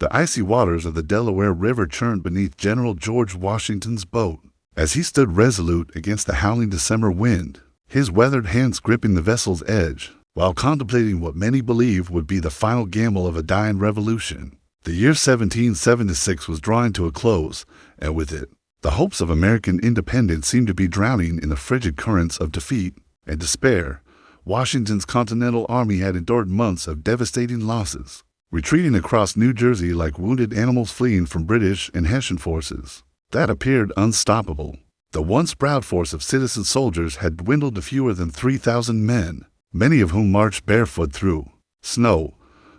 The icy waters of the Delaware River churned beneath General George Washington's boat as he stood resolute against the howling December wind, his weathered hands gripping the vessel's edge, while contemplating what many believe would be the final gamble of a dying revolution. The year 1776 was drawing to a close, and with it, the hopes of American independence seemed to be drowning in the frigid currents of defeat and despair. Washington's Continental Army had endured months of devastating losses, retreating across New Jersey like wounded animals fleeing from British and Hessian forces that appeared unstoppable. The once proud force of citizen soldiers had dwindled to fewer than 3,000 men, many of whom marched barefoot through snow,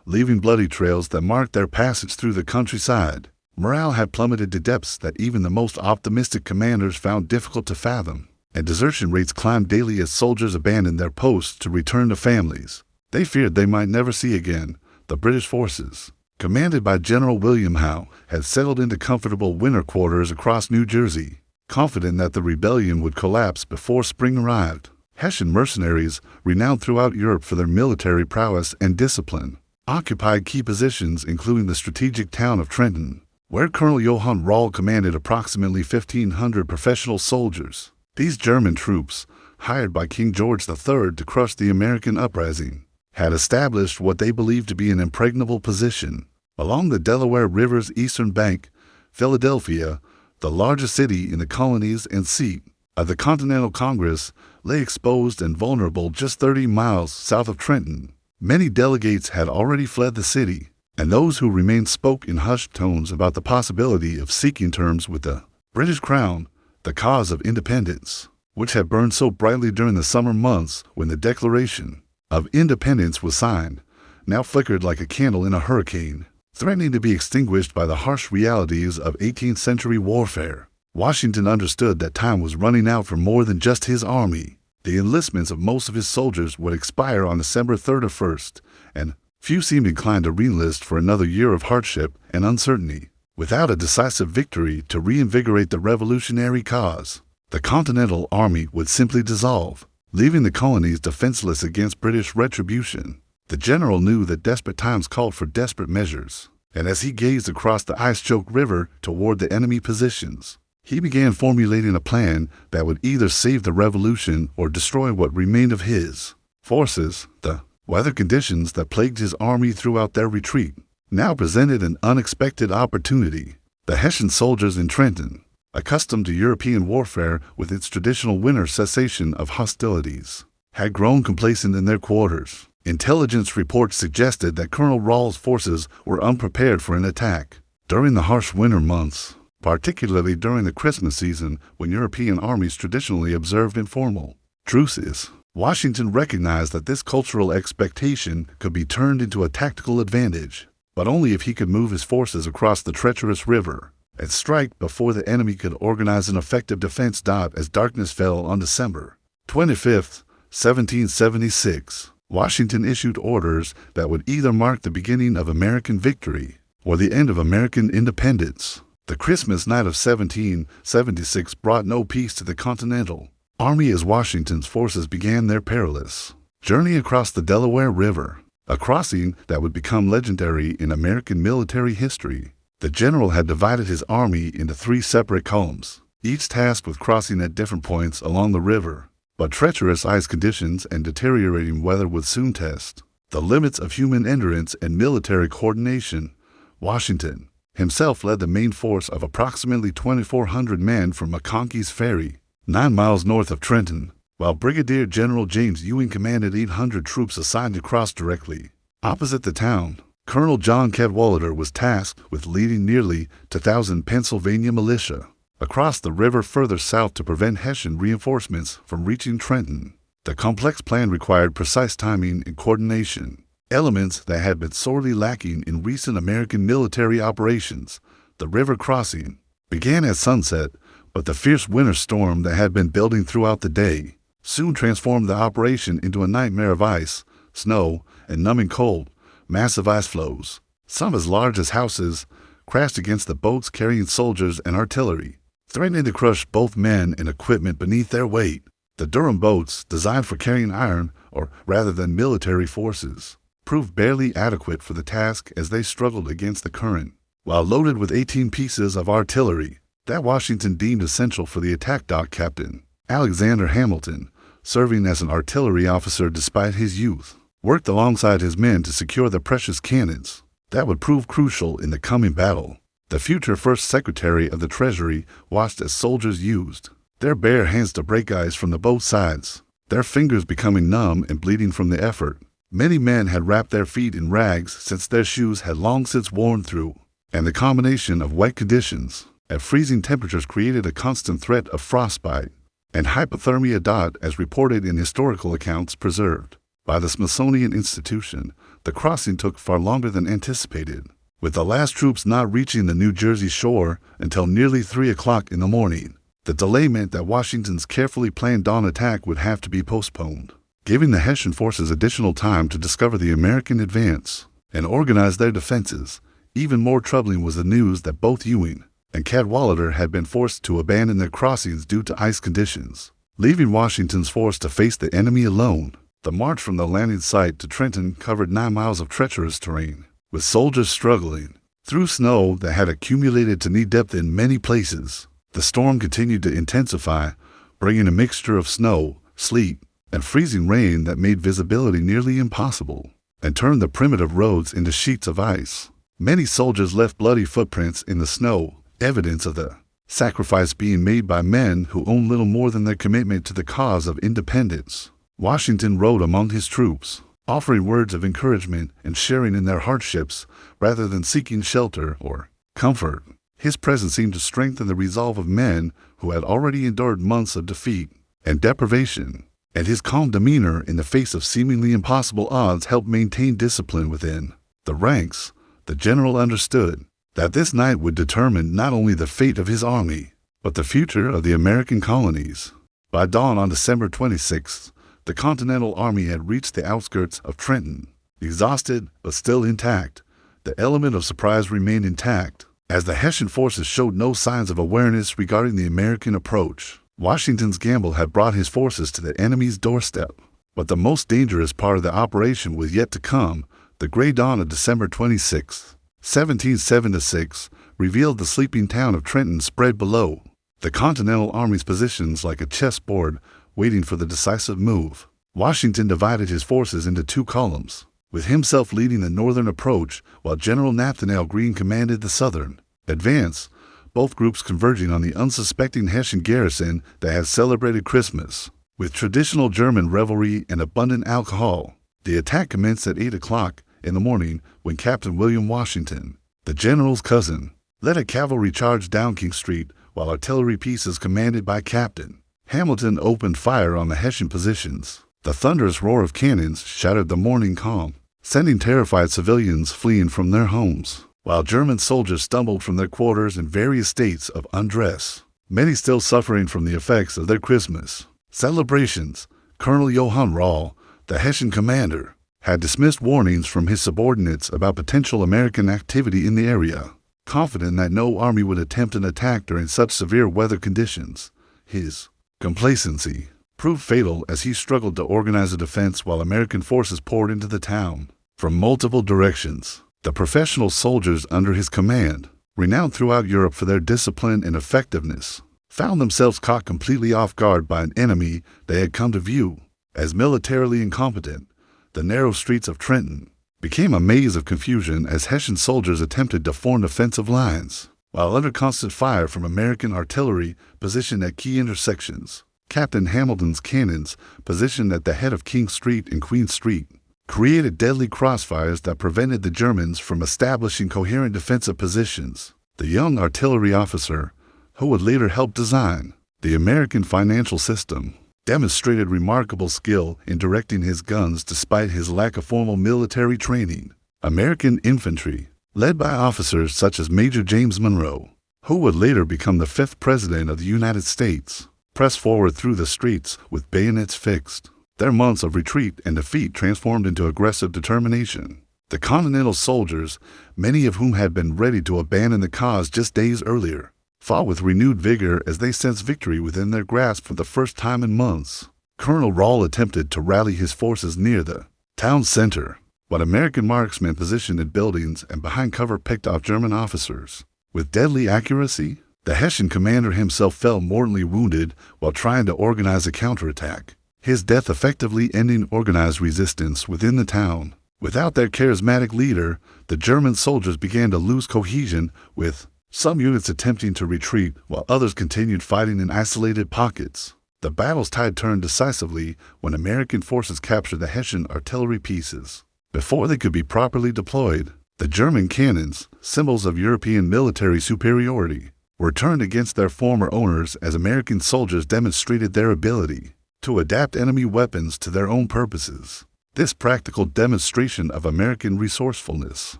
leaving bloody trails that marked their passage through the countryside. Morale had plummeted to depths that even the most optimistic commanders found difficult to fathom, and desertion rates climbed daily as soldiers abandoned their posts to return to families they feared they might never see again. The British forces, commanded by General William Howe, had settled into comfortable winter quarters across New Jersey, confident that the rebellion would collapse before spring arrived. Hessian mercenaries, renowned throughout Europe for their military prowess and discipline, occupied key positions including the strategic town of Trenton, where Colonel Johann Rall commanded approximately 1,500 professional soldiers. These German troops, hired by King George III to crush the American uprising, had established what they believed to be an impregnable position along the Delaware River's eastern bank. Philadelphia, the largest city in the colonies and seat of the Continental Congress, lay exposed and vulnerable just 30 miles south of Trenton. Many delegates had already fled the city, and those who remained spoke in hushed tones about the possibility of seeking terms with the British Crown, the cause of independence, which had burned so brightly during the summer months when the Declaration of Independence was signed, now flickered like a candle in a hurricane, threatening to be extinguished by the harsh realities of 18th century warfare. Washington understood that time was running out for more than just his army. The enlistments of most of his soldiers would expire on December 3rd or 1st, and few seemed inclined to re-enlist for another year of hardship and uncertainty. Without a decisive victory to reinvigorate the revolutionary cause, the Continental Army would simply dissolve, leaving the colonies defenseless against British retribution. The general knew that desperate times called for desperate measures, and as he gazed across the ice-choked river toward the enemy positions, he began formulating a plan that would either save the revolution or destroy what remained of his forces. The weather conditions that plagued his army throughout their retreat now presented an unexpected opportunity. The Hessian soldiers in Trenton, accustomed to European warfare with its traditional winter cessation of hostilities, had grown complacent in their quarters. Intelligence reports suggested that Colonel Rall's forces were unprepared for an attack. During the harsh winter months, particularly during the Christmas season when European armies traditionally observed informal truces, Washington recognized that this cultural expectation could be turned into a tactical advantage, but only if he could move his forces across the treacherous river and strike before the enemy could organize an effective defense. As darkness fell on December 25th, 1776, Washington issued orders that would either mark the beginning of American victory or the end of American independence. The Christmas night of 1776 brought no peace to the Continental Army as Washington's forces began their perilous journey across the Delaware River, a crossing that would become legendary in American military history. The general had divided his army into 3 separate columns, each tasked with crossing at different points along the river. But treacherous ice conditions and deteriorating weather would soon test the limits of human endurance and military coordination. Washington himself led the main force of approximately 2,400 men from McConkey's Ferry, 9 miles north of Trenton, while Brigadier General James Ewing commanded 800 troops assigned to cross directly opposite the town. Colonel John Cadwalader was tasked with leading nearly 2,000 Pennsylvania militia across the river further south to prevent Hessian reinforcements from reaching Trenton. The complex plan required precise timing and coordination, elements that had been sorely lacking in recent American military operations. The river crossing began at sunset, but the fierce winter storm that had been building throughout the day soon transformed the operation into a nightmare of ice, snow, and numbing cold. Massive ice floes, some as large as houses, crashed against the boats carrying soldiers and artillery, threatening to crush both men and equipment beneath their weight. The Durham boats, designed for carrying iron, or rather than military forces, proved barely adequate for the task as they struggled against the current. While loaded with 18 pieces of artillery that Washington deemed essential for the attack, Captain Alexander Hamilton, serving as an artillery officer despite his youth, worked alongside his men to secure the precious cannons that would prove crucial in the coming battle. The future First Secretary of the Treasury watched as soldiers used their bare hands to break ice from the both sides, their fingers becoming numb and bleeding from the effort. Many men had wrapped their feet in rags since their shoes had long since worn through, and the combination of wet conditions at freezing temperatures created a constant threat of frostbite and hypothermia. As reported in historical accounts preserved by the Smithsonian Institution, the crossing took far longer than anticipated, with the last troops not reaching the New Jersey shore until nearly 3 o'clock in the morning. The delay meant that Washington's carefully planned dawn attack would have to be postponed, giving the Hessian forces additional time to discover the American advance and organize their defenses. Even more troubling was the news that both Ewing and Cadwalader had been forced to abandon their crossings due to ice conditions, leaving Washington's force to face the enemy alone. The march from the landing site to Trenton covered 9 miles of treacherous terrain, with soldiers struggling through snow that had accumulated to knee depth in many places. The storm continued to intensify, bringing a mixture of snow, sleet, and freezing rain that made visibility nearly impossible and turned the primitive roads into sheets of ice. Many soldiers left bloody footprints in the snow, evidence of the sacrifice being made by men who owned little more than their commitment to the cause of independence. Washington rode among his troops, offering words of encouragement and sharing in their hardships rather than seeking shelter or comfort. His presence seemed to strengthen the resolve of men who had already endured months of defeat and deprivation, and his calm demeanor in the face of seemingly impossible odds helped maintain discipline within the ranks. The general understood that this night would determine not only the fate of his army, but the future of the American colonies. By dawn on December 26th, the Continental Army had reached the outskirts of Trenton. Exhausted but still intact, the element of surprise remained intact, as the Hessian forces showed no signs of awareness regarding the American approach. Washington's gamble had brought his forces to the enemy's doorstep, but the most dangerous part of the operation was yet to come. The gray dawn of December 26, 1776, revealed the sleeping town of Trenton spread below the Continental Army's positions like a chessboard waiting for the decisive move. Washington divided his forces into 2 columns, with himself leading the northern approach while General Nathanael Greene commanded the southern advance, both groups converging on the unsuspecting Hessian garrison that had celebrated Christmas with traditional German revelry and abundant alcohol. The attack commenced at 8 o'clock in the morning when Captain William Washington, the general's cousin, led a cavalry charge down King Street, while artillery pieces commanded by Captain Hamilton opened fire on the Hessian positions. The thunderous roar of cannons shattered the morning calm, sending terrified civilians fleeing from their homes, while German soldiers stumbled from their quarters in various states of undress, many still suffering from the effects of their Christmas celebrations. Colonel Johann Rall, the Hessian commander, had dismissed warnings from his subordinates about potential American activity in the area, confident that no army would attempt an attack during such severe weather conditions. His complacency proved fatal as he struggled to organize a defense while American forces poured into the town from multiple directions. The professional soldiers under his command, renowned throughout Europe for their discipline and effectiveness, found themselves caught completely off guard by an enemy they had come to view as militarily incompetent. The narrow streets of Trenton became a maze of confusion as Hessian soldiers attempted to form defensive lines, while under constant fire from American artillery positioned at key intersections. Captain Hamilton's cannons, positioned at the head of King Street and Queen Street, created deadly crossfires that prevented the Germans from establishing coherent defensive positions. The young artillery officer, who would later help design the American financial system, demonstrated remarkable skill in directing his guns despite his lack of formal military training. American infantry, led by officers such as Major James Monroe, who would later become the 5th President of the United States, pressed forward through the streets with bayonets fixed. Their months of retreat and defeat transformed into aggressive determination. The Continental soldiers, many of whom had been ready to abandon the cause just days earlier, fought with renewed vigor as they sensed victory within their grasp for the first time in months. Colonel Rall attempted to rally his forces near the town center, while American marksmen positioned in buildings and behind cover picked off German officers. With deadly accuracy, the Hessian commander himself fell mortally wounded while trying to organize a counterattack, his death effectively ending organized resistance within the town. Without their charismatic leader, the German soldiers began to lose cohesion, with some units attempting to retreat while others continued fighting in isolated pockets. The battle's tide turned decisively when American forces captured the Hessian artillery pieces. Before they could be properly deployed, the German cannons, symbols of European military superiority, were turned against their former owners as American soldiers demonstrated their ability to adapt enemy weapons to their own purposes. This practical demonstration of American resourcefulness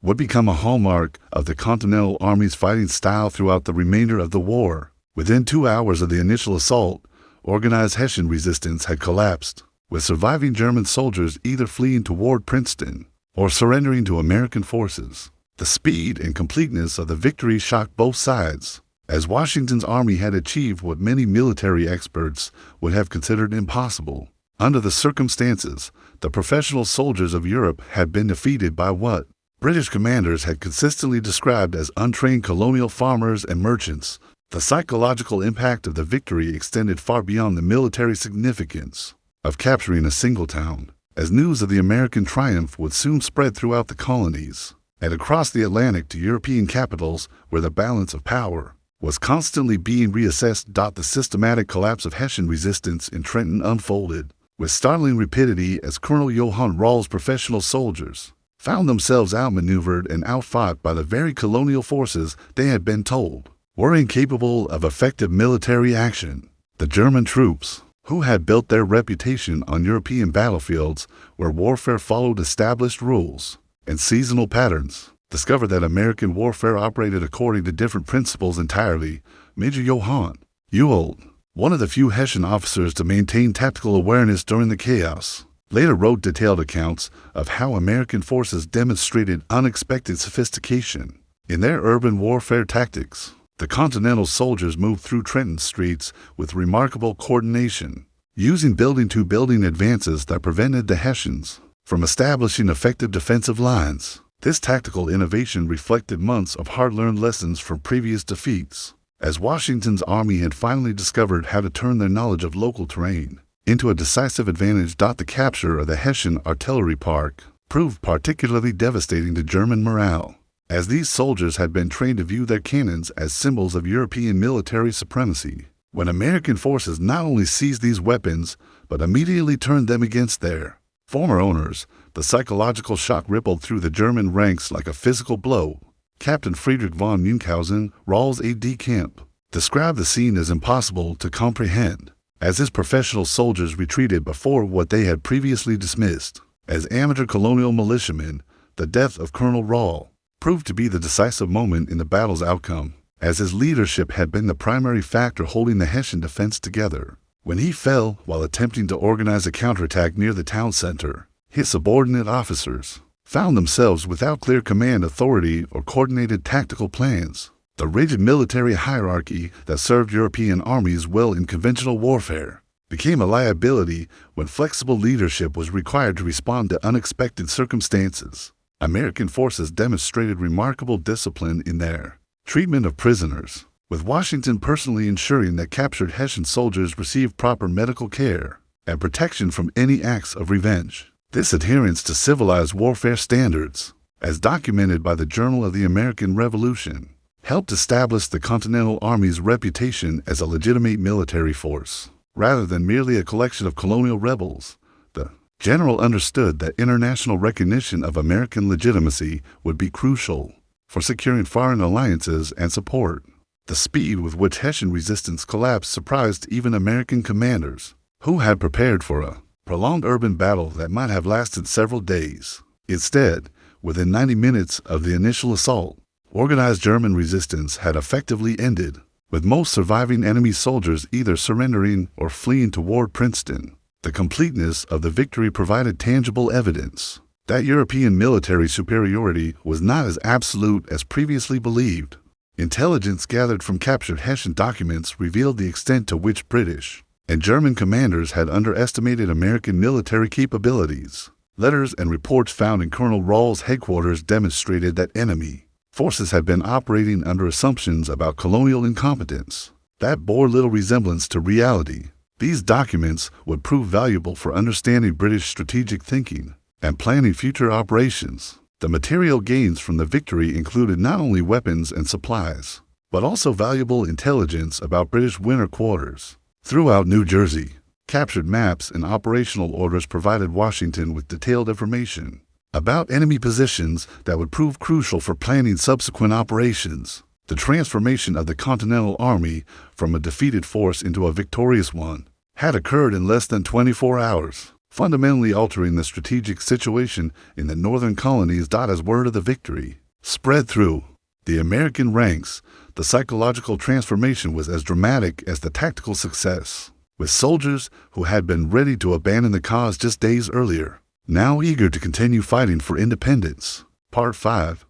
would become a hallmark of the Continental Army's fighting style throughout the remainder of the war. Within 2 hours of the initial assault, organized Hessian resistance had collapsed, with surviving German soldiers either fleeing toward Princeton or surrendering to American forces. The speed and completeness of the victory shocked both sides, as Washington's army had achieved what many military experts would have considered impossible. Under the circumstances, the professional soldiers of Europe had been defeated by what British commanders had consistently described as untrained colonial farmers and merchants. The psychological impact of the victory extended far beyond the military significance of capturing a single town, as news of the American triumph would soon spread throughout the colonies and across the Atlantic to European capitals where the balance of power was constantly being reassessed. The systematic collapse of Hessian resistance in Trenton unfolded with startling rapidity as Colonel Johann Rahl's professional soldiers found themselves outmaneuvered and outfought by the very colonial forces they had been told were incapable of effective military action. The German troops, who had built their reputation on European battlefields where warfare followed established rules and seasonal patterns, discovered that American warfare operated according to different principles entirely. Major Johann Ewald, one of the few Hessian officers to maintain tactical awareness during the chaos, later wrote detailed accounts of how American forces demonstrated unexpected sophistication in their urban warfare tactics. The Continental soldiers moved through Trenton streets with remarkable coordination, using building-to-building advances that prevented the Hessians from establishing effective defensive lines. This tactical innovation reflected months of hard-learned lessons from previous defeats, as Washington's army had finally discovered how to turn their knowledge of local terrain into a decisive advantage. The capture of the Hessian artillery park proved particularly devastating to German morale, as these soldiers had been trained to view their cannons as symbols of European military supremacy. When American forces not only seized these weapons, but immediately turned them against their former owners, the psychological shock rippled through the German ranks like a physical blow. Captain Friedrich von Münchhausen, Rahl's aide-de-camp, described the scene as impossible to comprehend, as his professional soldiers retreated before what they had previously dismissed as amateur colonial militiamen. The death of Colonel Rahl proved to be the decisive moment in the battle's outcome, as his leadership had been the primary factor holding the Hessian defense together. When he fell while attempting to organize a counterattack near the town center, his subordinate officers found themselves without clear command authority or coordinated tactical plans. The rigid military hierarchy that served European armies well in conventional warfare became a liability when flexible leadership was required to respond to unexpected circumstances. American forces demonstrated remarkable discipline in their treatment of prisoners, with Washington personally ensuring that captured Hessian soldiers received proper medical care and protection from any acts of revenge. This adherence to civilized warfare standards, as documented by the Journal of the American Revolution, helped establish the Continental Army's reputation as a legitimate military force, rather than merely a collection of colonial rebels. The general understood that international recognition of American legitimacy would be crucial for securing foreign alliances and support. The speed with which Hessian resistance collapsed surprised even American commanders, who had prepared for a prolonged urban battle that might have lasted several days. Instead, within 90 minutes of the initial assault, organized German resistance had effectively ended, with most surviving enemy soldiers either surrendering or fleeing toward Princeton. The completeness of the victory provided tangible evidence that European military superiority was not as absolute as previously believed. Intelligence gathered from captured Hessian documents revealed the extent to which British and German commanders had underestimated American military capabilities. Letters and reports found in Colonel Rawls' headquarters demonstrated that enemy forces had been operating under assumptions about colonial incompetence that bore little resemblance to reality. These documents would prove valuable for understanding British strategic thinking and planning future operations. The material gains from the victory included not only weapons and supplies, but also valuable intelligence about British winter quarters throughout New Jersey. Captured maps and operational orders provided Washington with detailed information about enemy positions that would prove crucial for planning subsequent operations. The transformation of the Continental Army from a defeated force into a victorious one had occurred in less than 24 hours, fundamentally altering the strategic situation in the northern colonies. As word of the victory spread through the American ranks, the psychological transformation was as dramatic as the tactical success, with soldiers who had been ready to abandon the cause just days earlier, now eager to continue fighting for independence. Part 5.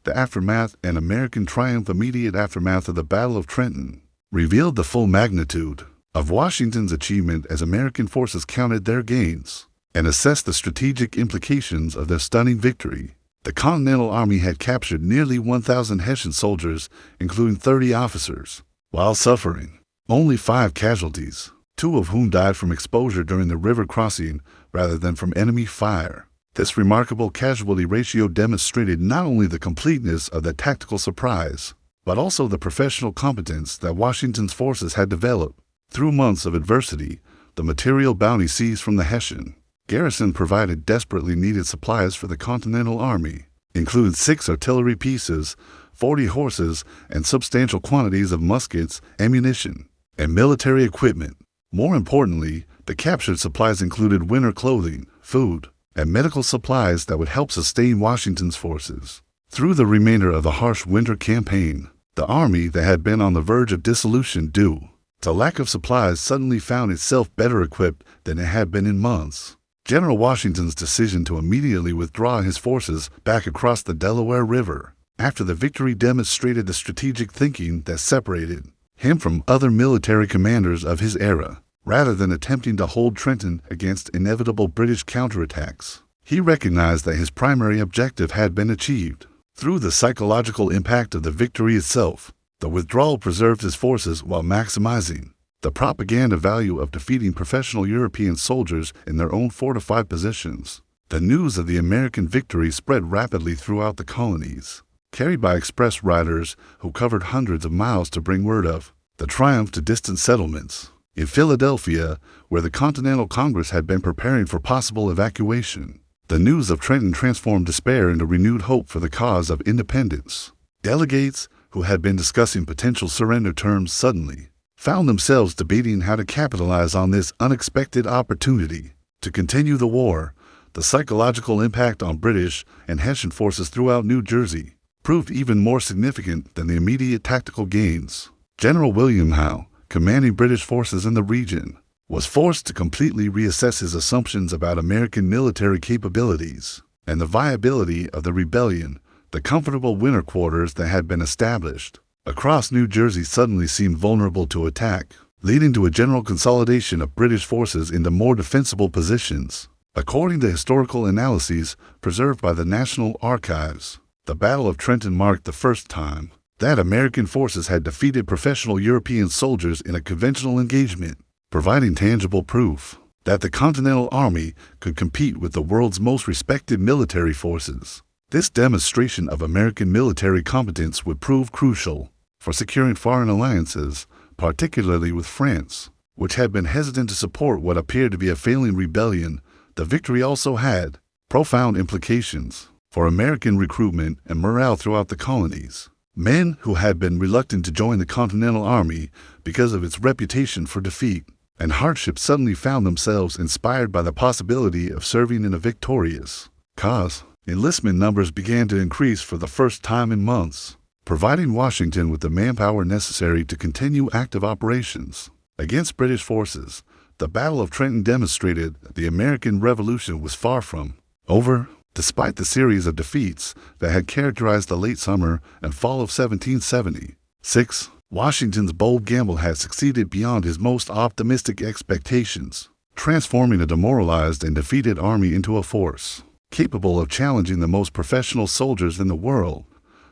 The Aftermath and American Triumph. Immediate aftermath of the Battle of Trenton revealed the full magnitude of Washington's achievement as American forces counted their gains and assessed the strategic implications of their stunning victory. The Continental Army had captured nearly 1,000 Hessian soldiers, including 30 officers, while suffering only 5 casualties, 2 of whom died from exposure during the river crossing rather than from enemy fire. This remarkable casualty ratio demonstrated not only the completeness of the tactical surprise, but also the professional competence that Washington's forces had developed. Through months of adversity, the material bounty seized from the Hessian garrison provided desperately needed supplies for the Continental Army, including 6 artillery pieces, 40 horses, and substantial quantities of muskets, ammunition, and military equipment. More importantly, the captured supplies included winter clothing, food, and medical supplies that would help sustain Washington's forces through the remainder of the harsh winter campaign. The army that had been on the verge of dissolution due to lack of supplies suddenly found itself better equipped than it had been in months. General Washington's decision to immediately withdraw his forces back across the Delaware River after the victory demonstrated the strategic thinking that separated him from other military commanders of his era. Rather than attempting to hold Trenton against inevitable British counterattacks, he recognized that his primary objective had been achieved. Through the psychological impact of the victory itself, the withdrawal preserved his forces while maximizing the propaganda value of defeating professional European soldiers in their own fortified positions. The news of the American victory spread rapidly throughout the colonies, carried by express riders who covered hundreds of miles to bring word of the triumph to distant settlements. In Philadelphia, where the Continental Congress had been preparing for possible evacuation, the news of Trenton transformed despair into renewed hope for the cause of independence. Delegates who had been discussing potential surrender terms suddenly found themselves debating how to capitalize on this unexpected opportunity to continue the war. The psychological impact on British and Hessian forces throughout New Jersey proved even more significant than the immediate tactical gains. General William Howe, commanding British forces in the region, was forced to completely reassess his assumptions about American military capabilities and the viability of the rebellion. The comfortable winter quarters that had been established across New Jersey suddenly seemed vulnerable to attack, leading to a general consolidation of British forces into more defensible positions. According to historical analyses preserved by the National Archives, the Battle of Trenton marked the first time that American forces had defeated professional European soldiers in a conventional engagement, providing tangible proof that the Continental Army could compete with the world's most respected military forces. This demonstration of American military competence would prove crucial for securing foreign alliances, particularly with France, which had been hesitant to support what appeared to be a failing rebellion. The victory also had profound implications for American recruitment and morale throughout the colonies. Men who had been reluctant to join the Continental Army because of its reputation for defeat and hardship suddenly found themselves inspired by the possibility of serving in a victorious cause. Enlistment numbers began to increase for the first time in months, providing Washington with the manpower necessary to continue active operations against British forces. The Battle of Trenton demonstrated that the American Revolution was far from over. Despite the series of defeats that had characterized the late summer and fall of 1776, Washington's bold gamble had succeeded beyond his most optimistic expectations. transforming a demoralized and defeated army into a force capable of challenging the most professional soldiers in the world.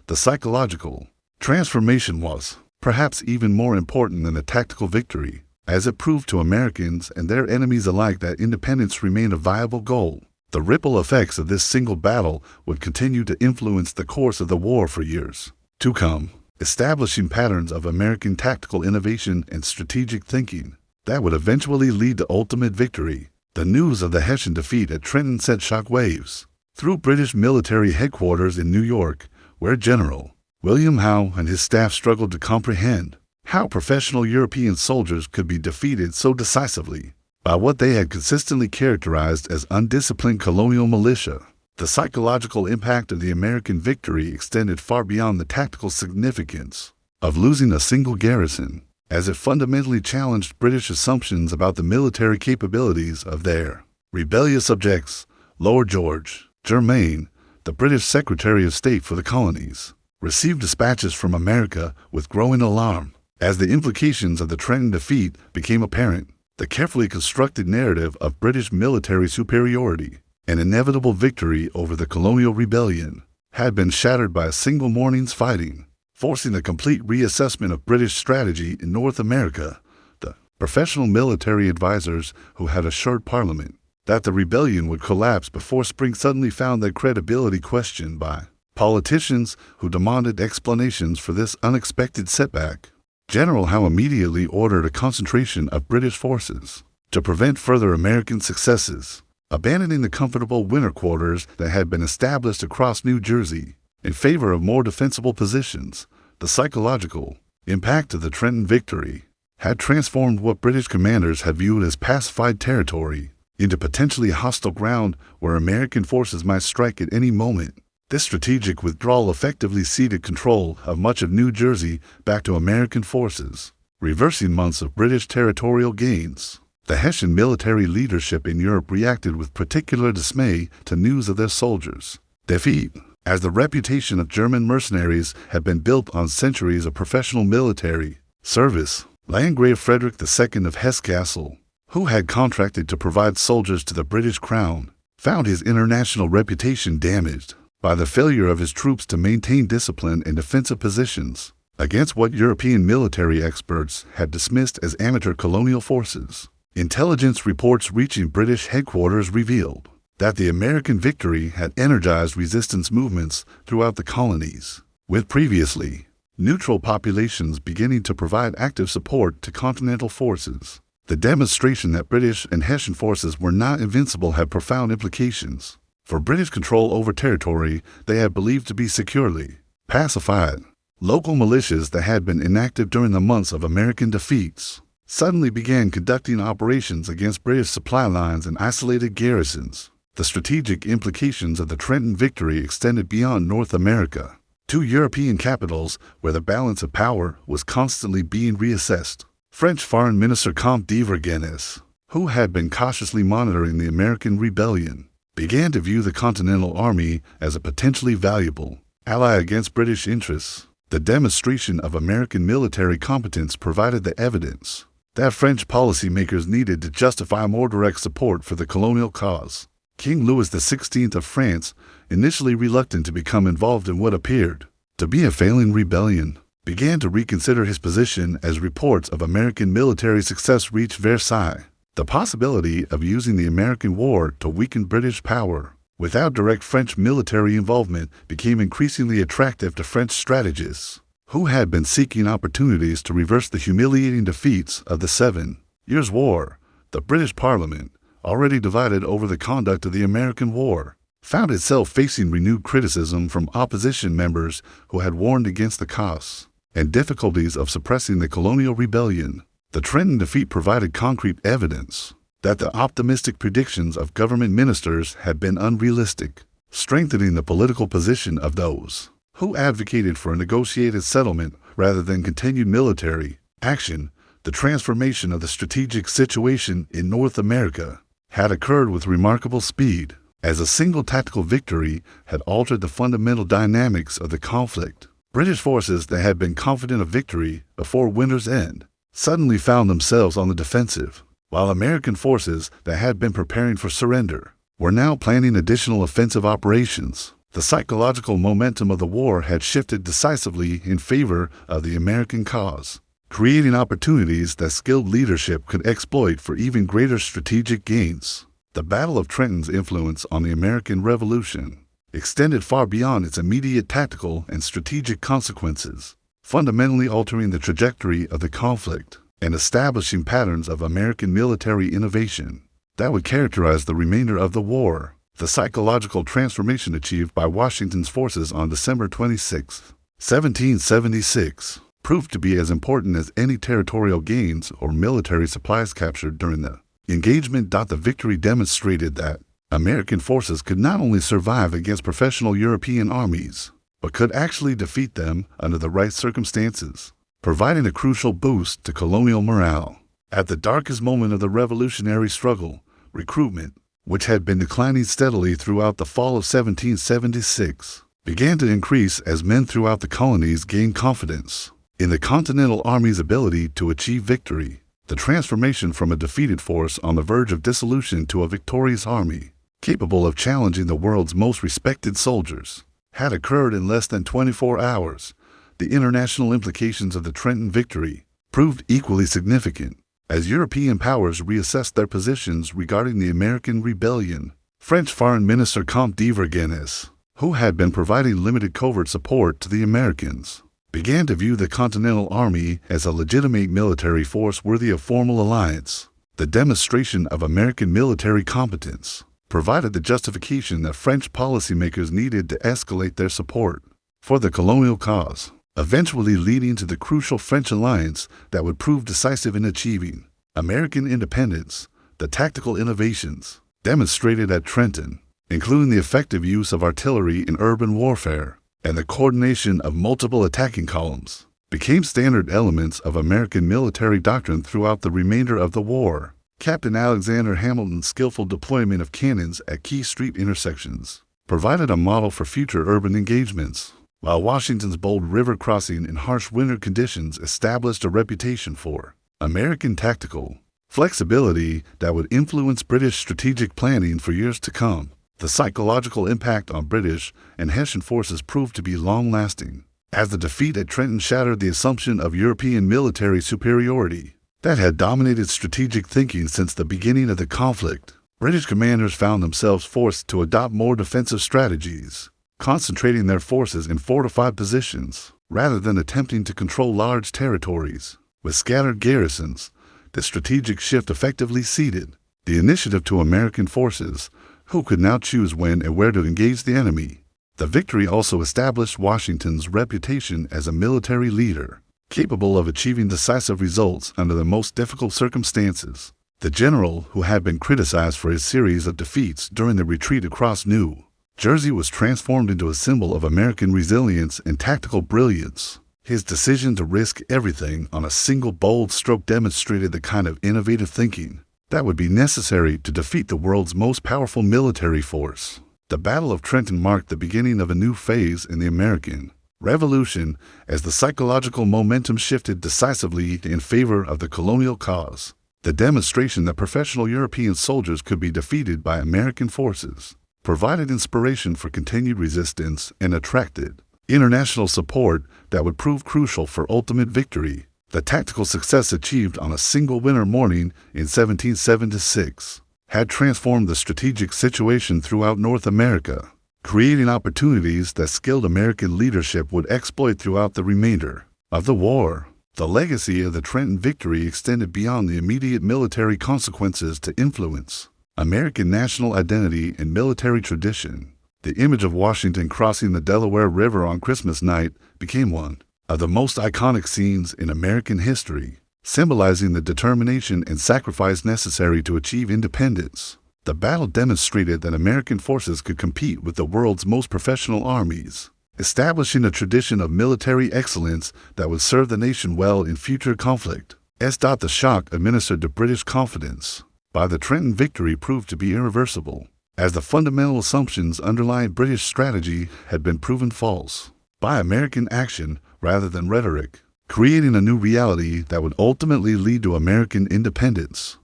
The psychological transformation was perhaps even more important than the tactical victory, as it proved to Americans and their enemies alike that independence remained a viable goal. The ripple effects of this single battle would continue to influence the course of the war for years to come, establishing patterns of American tactical innovation and strategic thinking that would eventually lead to ultimate victory. The news of the Hessian defeat at Trenton sent shockwaves through British military headquarters in New York, where General William Howe and his staff struggled to comprehend how professional European soldiers could be defeated so decisively by what they had consistently characterized as undisciplined colonial militia. The psychological impact of the American victory extended far beyond the tactical significance of losing a single garrison, as it fundamentally challenged British assumptions about the military capabilities of their rebellious subjects. Lord George Germain, the British Secretary of State for the Colonies, received dispatches from America with growing alarm. As the implications of the Trenton defeat became apparent, the carefully constructed narrative of British military superiority and inevitable victory over the colonial rebellion had been shattered by a single morning's fighting, forcing a complete reassessment of British strategy in North America. The professional military advisors who had assured Parliament that the rebellion would collapse before spring suddenly found their credibility questioned by politicians who demanded explanations for this unexpected setback. General Howe immediately ordered a concentration of British forces to prevent further American successes, abandoning the comfortable winter quarters that had been established across New Jersey in favor of more defensible positions. The psychological impact of the Trenton victory had transformed what British commanders had viewed as pacified territory into potentially hostile ground where American forces might strike at any moment. This strategic withdrawal effectively ceded control of much of New Jersey back to American forces, reversing months of British territorial gains. The Hessian military leadership in Europe reacted with particular dismay to news of their soldiers' defeat, as the reputation of German mercenaries had been built on centuries of professional military service. Landgrave Frederick II of Hesse-Kassel, who had contracted to provide soldiers to the British Crown, found his international reputation damaged by the failure of his troops to maintain discipline in defensive positions against what European military experts had dismissed as amateur colonial forces. Intelligence reports reaching British headquarters revealed that the American victory had energized resistance movements throughout the colonies, with previously neutral populations beginning to provide active support to continental forces. The demonstration that British and Hessian forces were not invincible had profound implications for British control over territory they had believed to be securely pacified. Local militias that had been inactive during the months of American defeats suddenly began conducting operations against British supply lines and isolated garrisons. The strategic implications of the Trenton victory extended beyond North America to European capitals where the balance of power was constantly being reassessed. French Foreign Minister Comte de Vergennes, who had been cautiously monitoring the American rebellion, began to view the Continental Army as a potentially valuable ally against British interests. The demonstration of American military competence provided the evidence that French policymakers needed to justify more direct support for the colonial cause. King Louis XVI of France, initially reluctant to become involved in what appeared to be a failing rebellion, began to reconsider his position as reports of American military success reached Versailles. The possibility of using the American war to weaken British power without direct French military involvement became increasingly attractive to French strategists, who had been seeking opportunities to reverse the humiliating defeats of the 7 Years' War. The British Parliament, already divided over the conduct of the American war, found itself facing renewed criticism from opposition members who had warned against the costs and difficulties of suppressing the colonial rebellion. The Trenton defeat provided concrete evidence that the optimistic predictions of government ministers had been unrealistic, strengthening the political position of those who advocated for a negotiated settlement rather than continued military action. The transformation of the strategic situation in North America had occurred with remarkable speed, as a single tactical victory had altered the fundamental dynamics of the conflict. British forces that had been confident of victory before winter's end suddenly found themselves on the defensive, while American forces that had been preparing for surrender were now planning additional offensive operations. The psychological momentum of the war had shifted decisively in favor of the American cause, creating opportunities that skilled leadership could exploit for even greater strategic gains. The Battle of Trenton's influence on the American Revolution extended far beyond its immediate tactical and strategic consequences, fundamentally altering the trajectory of the conflict and establishing patterns of American military innovation that would characterize the remainder of the war. The psychological transformation achieved by Washington's forces on December 26, 1776, proved to be as important as any territorial gains or military supplies captured during the engagement. The victory demonstrated that American forces could not only survive against professional European armies, but could actually defeat them under the right circumstances, providing a crucial boost to colonial morale. At the darkest moment of the revolutionary struggle, recruitment, which had been declining steadily throughout the fall of 1776, began to increase as men throughout the colonies gained confidence in the Continental Army's ability to achieve victory. The transformation from a defeated force on the verge of dissolution to a victorious army, capable of challenging the world's most respected soldiers, had occurred in less than 24 hours. The international implications of the Trenton victory proved equally significant. As European powers reassessed their positions regarding the American rebellion, French Foreign Minister Comte de Vergennes, who had been providing limited covert support to the Americans, began to view the Continental Army as a legitimate military force worthy of formal alliance. The demonstration of American military competence provided the justification that French policymakers needed to escalate their support for the colonial cause, eventually leading to the crucial French alliance that would prove decisive in achieving American independence. The tactical innovations demonstrated at Trenton, including the effective use of artillery in urban warfare and the coordination of multiple attacking columns, became standard elements of American military doctrine throughout the remainder of the war. Captain Alexander Hamilton's skillful deployment of cannons at key street intersections provided a model for future urban engagements, while Washington's bold river crossing in harsh winter conditions established a reputation for American tactical flexibility that would influence British strategic planning for years to come. The psychological impact on British and Hessian forces proved to be long-lasting, as the defeat at Trenton shattered the assumption of European military superiority that had dominated strategic thinking since the beginning of the conflict. British commanders found themselves forced to adopt more defensive strategies, concentrating their forces in fortified positions rather than attempting to control large territories with scattered garrisons. The strategic shift effectively ceded the initiative to American forces, who could now choose when and where to engage the enemy. The victory also established Washington's reputation as a military leader, capable of achieving decisive results under the most difficult circumstances. The general, who had been criticized for his series of defeats during the retreat across New Jersey, was transformed into a symbol of American resilience and tactical brilliance. His decision to risk everything on a single bold stroke demonstrated the kind of innovative thinking that would be necessary to defeat the world's most powerful military force. The Battle of Trenton marked the beginning of a new phase in the American Revolution, as the psychological momentum shifted decisively in favor of the colonial cause. The demonstration that professional European soldiers could be defeated by American forces provided inspiration for continued resistance and attracted international support that would prove crucial for ultimate victory. The tactical success achieved on a single winter morning in 1776 had transformed the strategic situation throughout North America, creating opportunities that skilled American leadership would exploit throughout the remainder of the war. The legacy of the Trenton victory extended beyond the immediate military consequences to influence American national identity and military tradition. The image of Washington crossing the Delaware River on Christmas night became one of the most iconic scenes in American history, symbolizing the determination and sacrifice necessary to achieve independence. The battle demonstrated that American forces could compete with the world's most professional armies, establishing a tradition of military excellence that would serve the nation well in future conflict. The shock administered to British confidence by the Trenton victory proved to be irreversible, as the fundamental assumptions underlying British strategy had been proven false by American action rather than rhetoric, creating a new reality that would ultimately lead to American independence.